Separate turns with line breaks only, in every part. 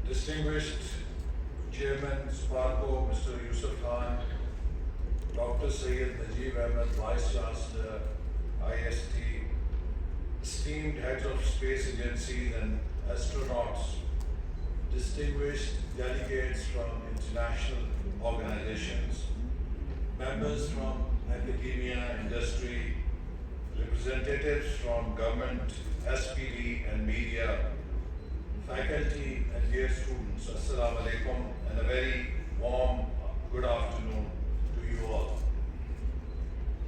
Distinguished Chairman SUPARCO, Mr. Yusuf Khan, Dr. Syed Najib Ahmed, Vice Chancellor, IST, esteemed heads of space agencies and astronauts, distinguished delegates from international organizations, members from academia, industry, representatives from government, SPD and media, faculty and dear students, Assalamu alaikum, and a very warm good afternoon to you all.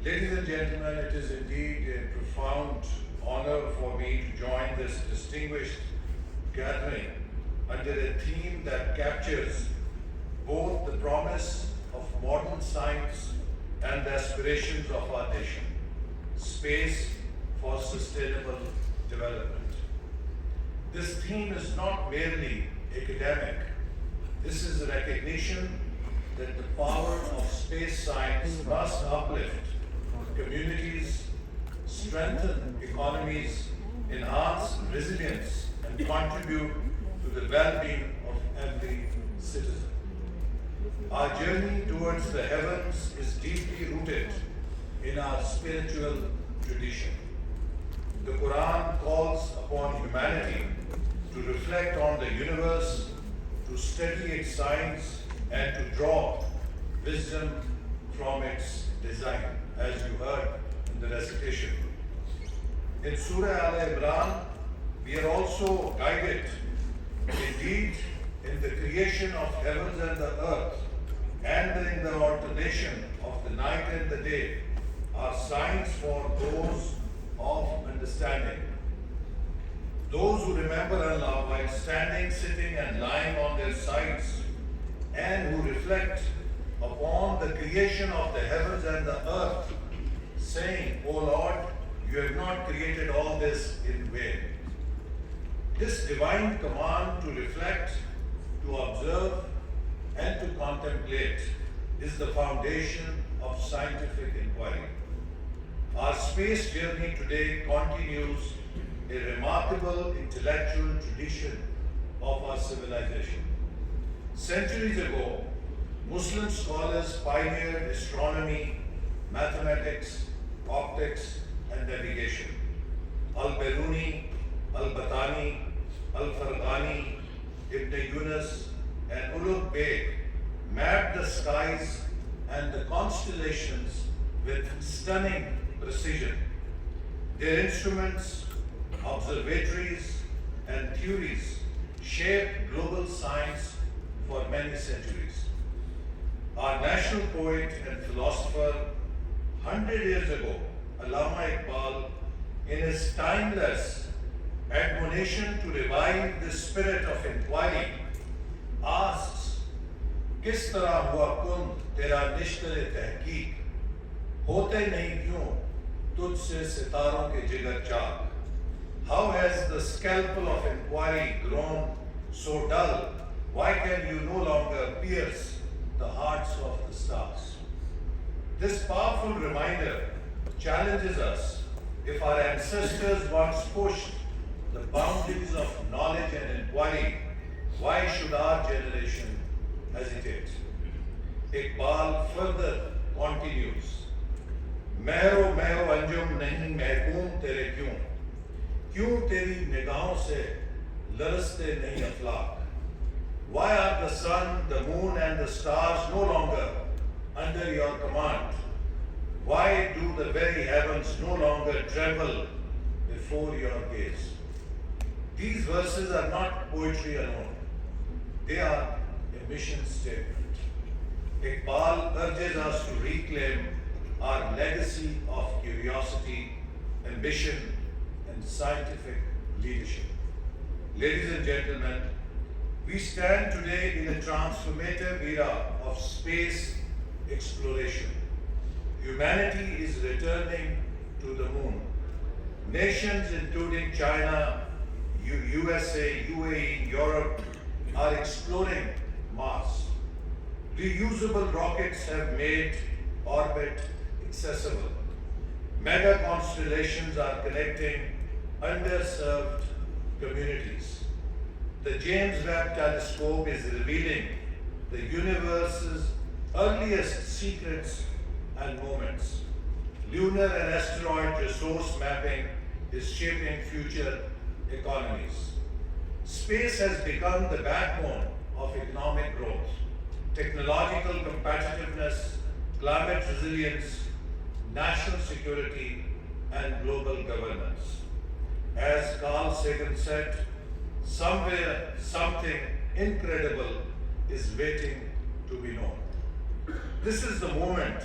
Ladies and gentlemen, it is indeed a profound honor for me to join this distinguished gathering under a theme that captures both the promise of modern science and the aspirations of our nation, space for sustainable development. This theme is not merely academic. This is a recognition that the power of space science must uplift communities, strengthen economies, enhance resilience, and contribute to the well-being of every citizen. Our journey towards the heavens is deeply rooted in our spiritual tradition. The Quran calls upon humanity to reflect on the universe, to study its signs, and to draw wisdom from its design, as you heard in the recitation. In Surah Al-Imran, we are also guided, indeed, in the creation of heavens and the earth, and in the alternation of the night and the day, are signs for those of understanding. Those who remember Allah while standing, sitting, and lying on their sides, and who reflect upon the creation of the heavens and the earth, saying, O Lord, you have not created all this in vain. This divine command to reflect, to observe, and to contemplate is the foundation of scientific inquiry. Our space journey today continues a remarkable intellectual tradition of our civilization. Centuries ago, Muslim scholars pioneered astronomy, mathematics, optics, and navigation. Al-Biruni, Al-Batani, Al-Farghani, Ibn Yunus, and Ulugh Beg mapped the skies and the constellations with stunning precision. Their instruments, observatories, and theories shaped global science for many centuries. Our national poet and philosopher, 100 years ago, Allama Iqbal, in his timeless admonition to revive the spirit of inquiry, asks, किस तरह हुआ कुन तेरा निश्तर तहकीक, होते नहीं क्यों तुझसे सितारों के जिगर चाक? How has the scalpel of inquiry grown so dull? Why can you no longer pierce the hearts of the stars? This powerful reminder challenges us. If our ancestors once pushed the boundaries of knowledge and inquiry, why should our generation hesitate? Iqbal further continues, Mehro mehro anjum nahi mehkoom tere kyun? Kyun teri nigaahon se laraste nahi aflaak? Why are the sun, the moon, and the stars no longer under your command? Why do the very heavens no longer tremble before your gaze? These verses are not poetry alone. They are a mission statement. Iqbal urges us to reclaim our legacy of curiosity, ambition, and scientific leadership. Ladies and gentlemen, we stand today in a transformative era of space exploration. Humanity is returning to the moon. Nations including China, USA, UAE, Europe are exploring Mars. Reusable rockets have made orbit accessible. Mega constellations are connecting underserved communities. The The James Webb Telescope is revealing the universe's earliest secrets and moments. Lunar and asteroid resource mapping is shaping future economies. Space has become the backbone of economic growth, technological competitiveness, climate resilience, national security, and global governance. As Carl Sagan said, somewhere something incredible is waiting to be known. This is the moment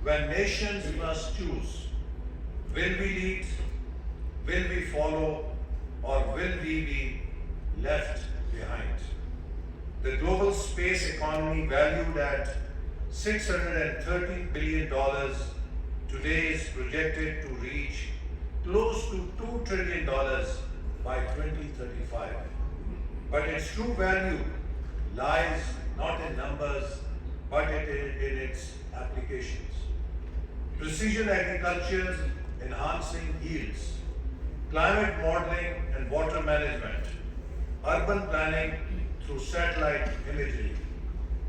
when nations must choose. Will we lead? Will we follow? Or will we be left behind? The global space economy, valued at $630 billion, today is projected to reach close to $2 trillion by 2035. But its true value lies not in numbers, but in its applications. Precision agriculture enhancing yields, climate modeling and water management, urban planning through satellite imagery,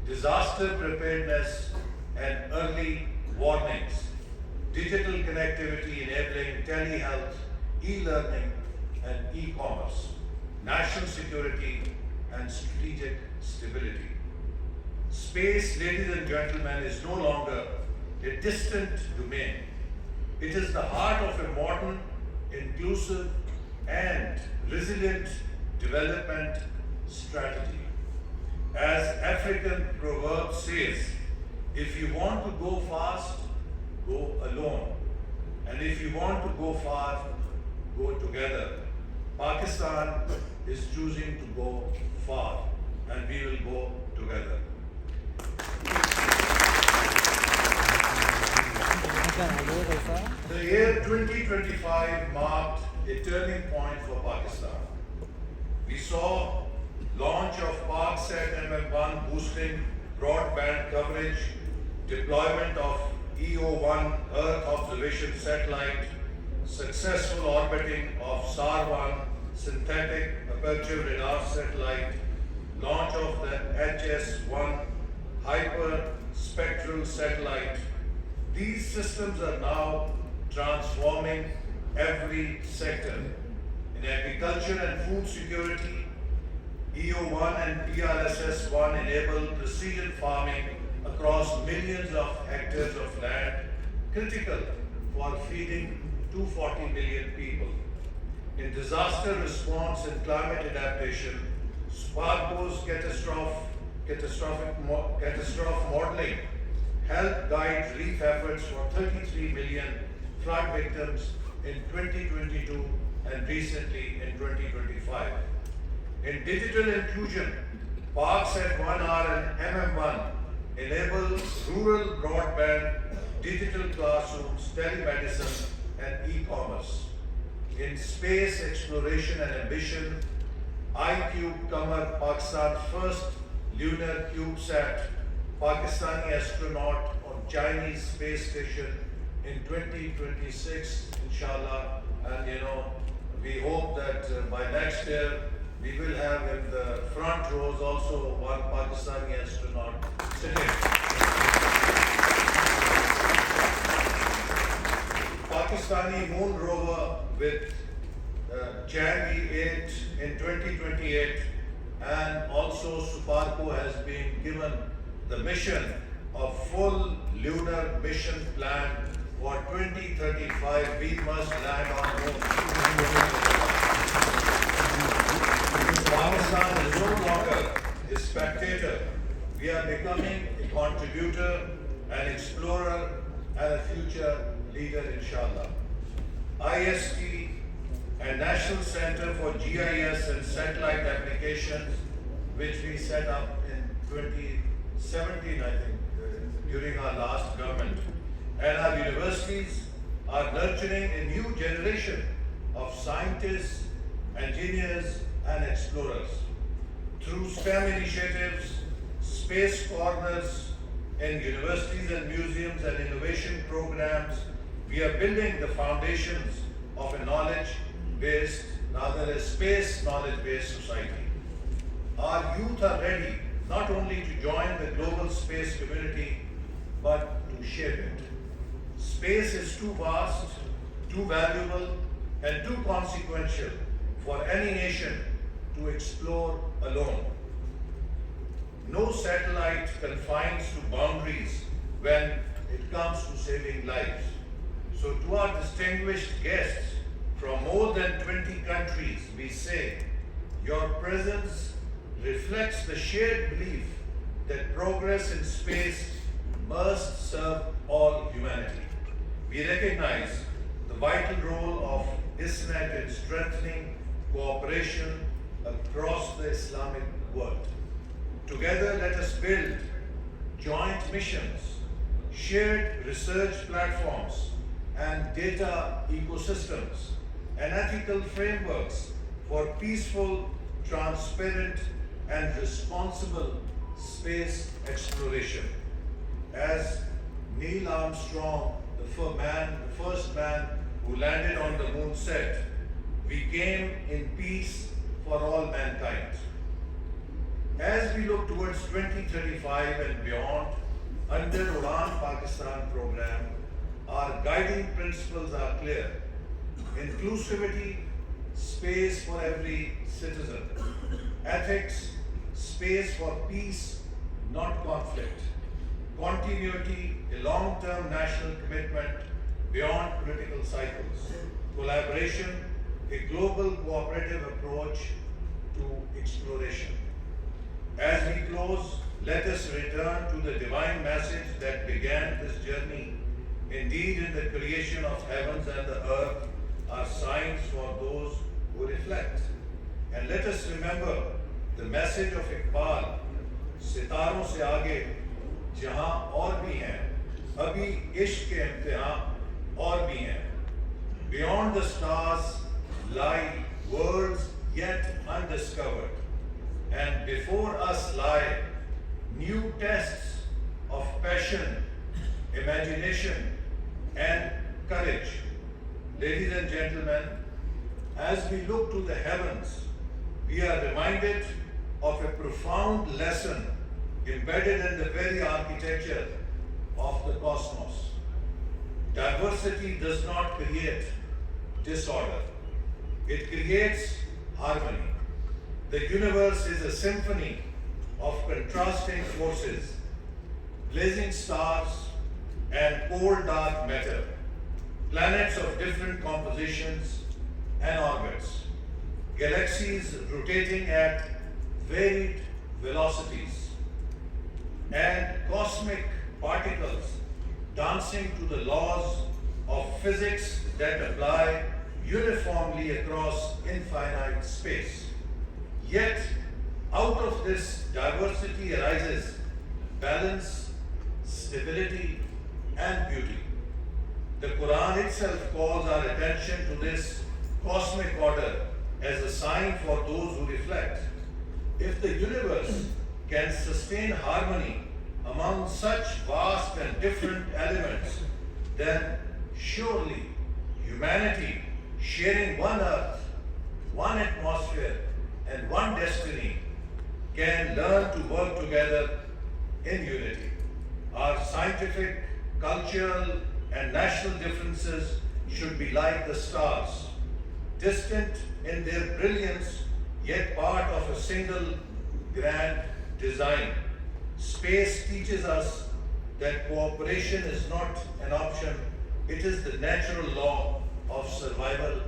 disaster preparedness and early warnings, digital connectivity enabling telehealth, e-learning and e-commerce, national security and strategic stability. Space, ladies and gentlemen, is no longer a distant domain. It is the heart of a modern, inclusive and resilient development strategy. As African proverb says, if you want to go fast, go alone. And if you want to go far, go together. Pakistan is choosing to go far, and we will go together. The year 2025 marked a turning point for Pakistan. We saw launch of ParkSat MM1 boosting broadband coverage, deployment of EO1 Earth observation satellite, successful orbiting of SAR-1 synthetic aperture radar satellite, launch of the HS-1 hyperspectral satellite. These systems are now transforming every sector. In agriculture and food security, EO1 and PRSS-1 enable precision farming across millions of hectares of land, critical for feeding 240 million people. In disaster response and climate adaptation, SUPARCO's catastrophic modeling helped guide relief efforts for 33 million flood victims in 2022 and recently in 2025. In digital inclusion, ParkSat 1R and MM1 enable rural broadband, digital classrooms, telemedicine, and e-commerce. In space exploration and ambition, iCube Qamar, Pakistan's first lunar CubeSat, Pakistani astronaut on Chinese space station in 2026, inshallah. And we hope that by next year, we will have in the front rows also one Pakistani astronaut sitting. Pakistani moon rover with Chang'e 8 in 2028, and also SUPARCO has been given the mission of full lunar mission plan for 2035. We must land on moon. Pakistan is no longer a spectator. We are becoming a contributor, an explorer, and a future leader, inshallah. IST and National Center for GIS and Satellite Applications, which we set up in 2017, I think, during our last government. And our universities are nurturing a new generation of scientists, engineers, and explorers. Through STEM initiatives, space corners in universities and museums, and innovation programs, we are building the foundations of a knowledge-based, rather a space knowledge-based society. our youth are ready not only to join the global space community, but to shape it. Space is too vast, too valuable, and too consequential for any nation to explore alone. No satellite confines to boundaries when it comes to saving lives. So to our distinguished guests from more than 20 countries, we say, your presence reflects the shared belief that progress in space must serve all humanity. We recognize the vital role of ISNET in strengthening cooperation across the Islamic world. Together, let us build joint missions, shared research platforms, and data ecosystems, and ethical frameworks for peaceful, transparent, and responsible space exploration. As Neil Armstrong, the first man who landed on the moon, said, "We came in peace for all mankind." As we look towards 2035 and beyond, under Udan Pakistan program, our guiding principles are clear. Inclusivity, space for every citizen. Ethics, space for peace, not conflict. Continuity, a long-term national commitment beyond political cycles. Collaboration, a global cooperative approach to exploration. As we close, let us return to the divine message that began this journey. Indeed, in the creation of heavens and the earth are signs for those who reflect. And let us remember the message of Iqbal, सितारों से आगे जहां और भी हैं, अभी इश्क के इम्तिहान और भी हैं. Beyond the stars lie worlds yet undiscovered, and before us lie new tests of passion, imagination, and courage. Ladies and gentlemen, as we look to the heavens, we are reminded of a profound lesson embedded in the very architecture of the cosmos. Diversity does not create disorder, it creates harmony. The universe is a symphony of contrasting forces, blazing stars and cold dark matter, planets of different compositions and orbits, galaxies rotating at varied velocities, and cosmic particles dancing to the laws of physics that apply uniformly across infinite space. Yet, out of this diversity arises balance, stability, and beauty. The Quran itself calls our attention to this cosmic order as a sign for those who reflect. If the universe can sustain harmony among such vast and different elements, then surely humanity, sharing one earth, one atmosphere, and one destiny, can learn to work together in unity. Our scientific, cultural, and national differences should be like the stars, distant in their brilliance, yet part of a single grand design. Space teaches us that cooperation is not an option, it is the natural law of survival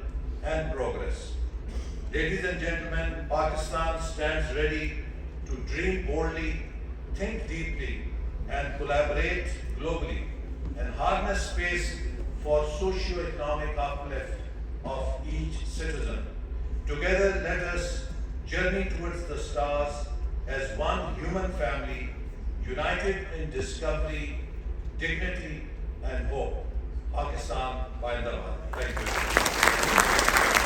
and progress. Ladies and gentlemen, Pakistan stands ready to dream boldly, think deeply, and collaborate globally, and harness space for socio-economic uplift of each citizen. Together, let us journey towards the stars as one human family, united in discovery, dignity, and hope. Pakistan, Zindabad. Thank you.